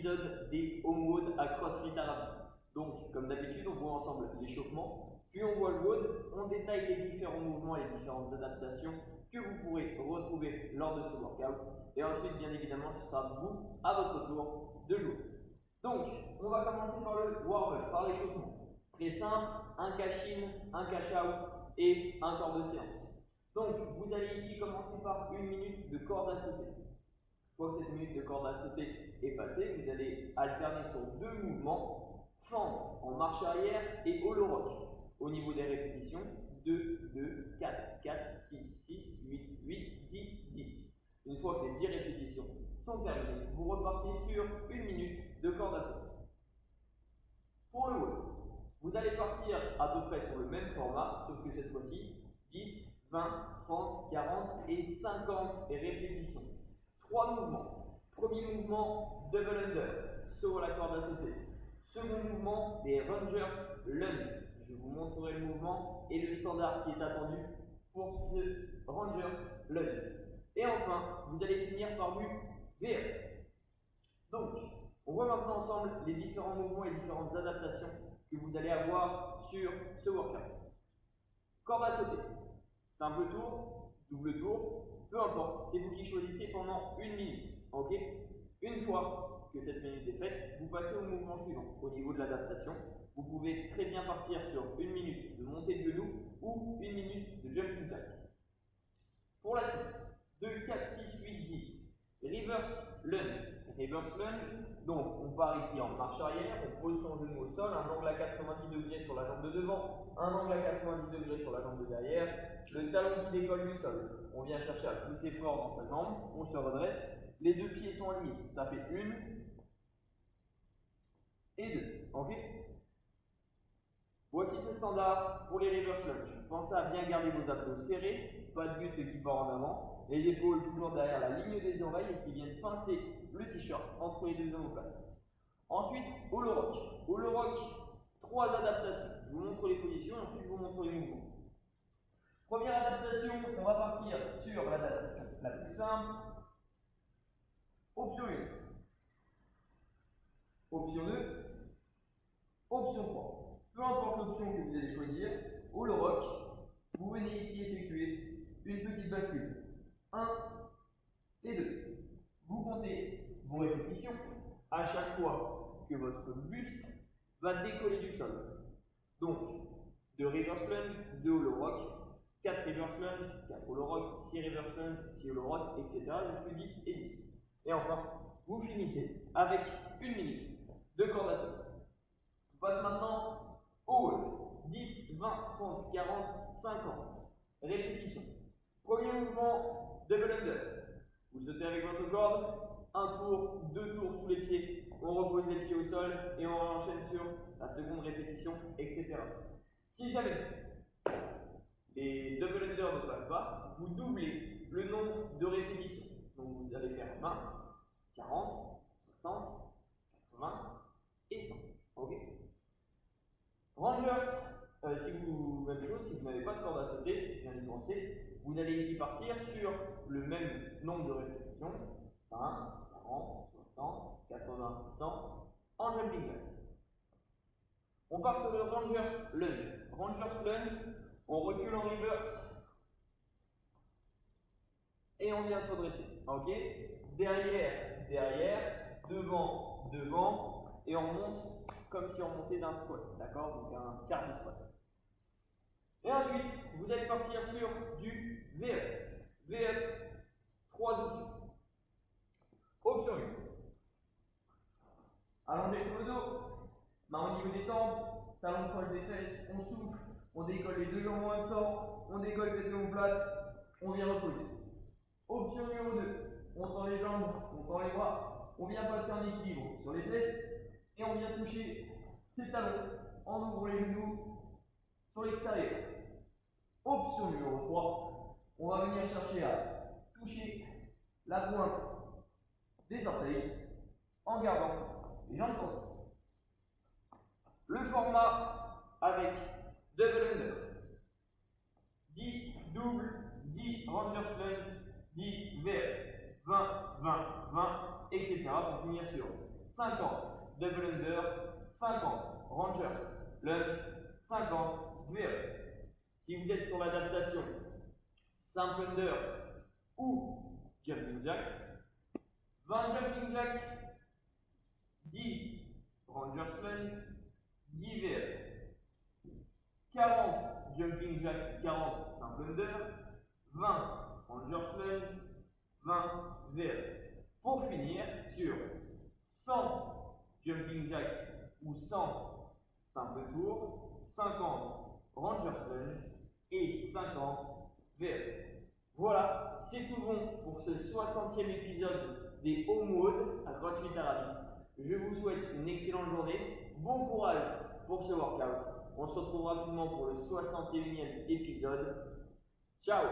épisode des Home WOD à CrossFit Arabe. Donc, comme d'habitude, on voit ensemble l'échauffement, puis on voit le WOD, on détaille les différents mouvements et les différentes adaptations que vous pourrez retrouver lors de ce workout. Et ensuite, bien évidemment, ce sera vous, à votre tour, de jouer. Donc, on va commencer par le warm-up, par l'échauffement. Très simple, un cash-in, un cash-out et un corps de séance. Donc, vous allez ici commencer par 1 minute de corde à sauter. Une fois que cette minute de corde à sauter est passée, vous allez alterner sur 2 mouvements, fente en marche arrière et hollow rock. Au niveau des répétitions, 2, 2, 4, 4, 6, 6, 8, 8, 10, 10. Une fois que les 10 répétitions sont terminées, vous repartez sur 1 minute de corde à sauter. Pour le WOD, vous allez partir à peu près sur le même format, sauf que cette fois-ci, 10, 20, 30, 40 et 50 répétitions. 3 mouvements. Premier mouvement, double under, saut à la corde à sauter. Second mouvement, des rangers lunge. Je vous montrerai le mouvement et le standard qui est attendu pour ce rangers lunge. Et enfin, vous allez finir par du VE. Donc, on voit maintenant ensemble les différents mouvements et différentes adaptations que vous allez avoir sur ce workout. Corde à sauter. Simple tour, double tour, peu importe, c'est vous qui choisissez pendant 1 minute. Ok? Une fois que cette minute est faite, vous passez au mouvement suivant. Au niveau de l'adaptation, vous pouvez très bien partir sur 1 minute de montée de genou ou 1 minute de jumping jack. Pour la suite, 2, 4, 6, 8, 10. Reverse lunge. Reverse lunge, donc on part ici en marche arrière, on pose son genou au sol, un angle à 90 degrés sur la jambe de devant, un angle à 90 degrés sur la jambe de derrière, le talon qui décolle du sol. On vient chercher à pousser fort dans sa jambe, on se redresse, les 2 pieds sont alignés, ça fait 1 et 2. Ok? Voici ce standard pour les reverse lunge. Pensez à bien garder vos abdos serrés, pas de buste qui part en avant, les épaules toujours derrière la ligne des oreilles et qui viennent pincer le t-shirt entre les 2 omoplates. Ensuite, hollow rock. Hollow rock, 3 adaptations. Je vous montre les positions, ensuite je vous montre les mouvements. Première adaptation, on va partir sur l'adaptation la plus simple. Option 1. Option 2. Option 3. Peu importe l'option que vous allez choisir, hollow rock, vous venez ici effectuer une petite bascule. 1 et 2. Vous comptez vos répétitions à chaque fois que votre buste va décoller du sol. Donc, 2 reverse lunge, 2 hollow rock, 4 reverse lunge, 4 hollow rock, 6 reverse lunge, 6 hollow rock, etc. jusqu'à 10 et 10. Et enfin, vous finissez avec 1 minute de corde à sauter. On passe maintenant au WOD. 10, 20, 30, 40, 50. Répétition. Premier mouvement, double under. Vous sautez avec votre corde, 1 tour, 2 tours sous les pieds, on repose les pieds au sol et on enchaîne sur la seconde répétition, etc. Si jamais les double under ne passent pas, vous doublez le nombre de répétitions. Donc vous allez faire 20, 40, 60, 80 et 100. Ok? Rangers, même chose, si vous n'avez pas de corde à sauter, bien y penser, vous allez ici partir sur le même nombre de répétitions, 20, 40, 60, 80, 100, en jumping jack. On part sur le Rangers lunge. Rangers lunge, on recule en reverse et on vient se redresser. Ok? Derrière, derrière, devant, devant, et on monte comme si on montait d'un squat. D'accord? Donc un quart de squat. Et ensuite, vous allez partir sur du V-up. V-up, 3 options. Option 1. Allongé sur le dos, main au niveau des tempes, talon proche des fesses, on souffle, on décolle les 2 jambes en même temps, on décolle les omoplates, on vient reposer. Option numéro 2. On tend les jambes, on tend les bras, on vient passer en équilibre sur les fesses et on vient toucher ses talons, on ouvre les genoux sur l'extérieur. Option numéro 3, on va venir chercher à toucher la pointe des orteils en gardant les jambes tournées. Le format avec double under, 10 double, 10 rangers lunge, 10 vers, 20, 20, 20, etc. pour finir sur 50 double under, 50 rangers, lunge, 50 VR. Si vous êtes sur l'adaptation simple under ou jumping jack, 20 jumping jack, 10 rangers lunge, 10 VR. 40 jumping jack, 40 simple under, 20 rangers lunge, 20 VR. Pour finir sur 100 jumping jack ou 100 simple tour, 50 rangers lunge et 50 VR. Voilà, c'est tout bon pour ce 60e épisode des Home WOD à CrossFit Arabic. Je vous souhaite une excellente journée, bon courage pour ce workout. On se retrouve rapidement pour le 61e épisode. Ciao!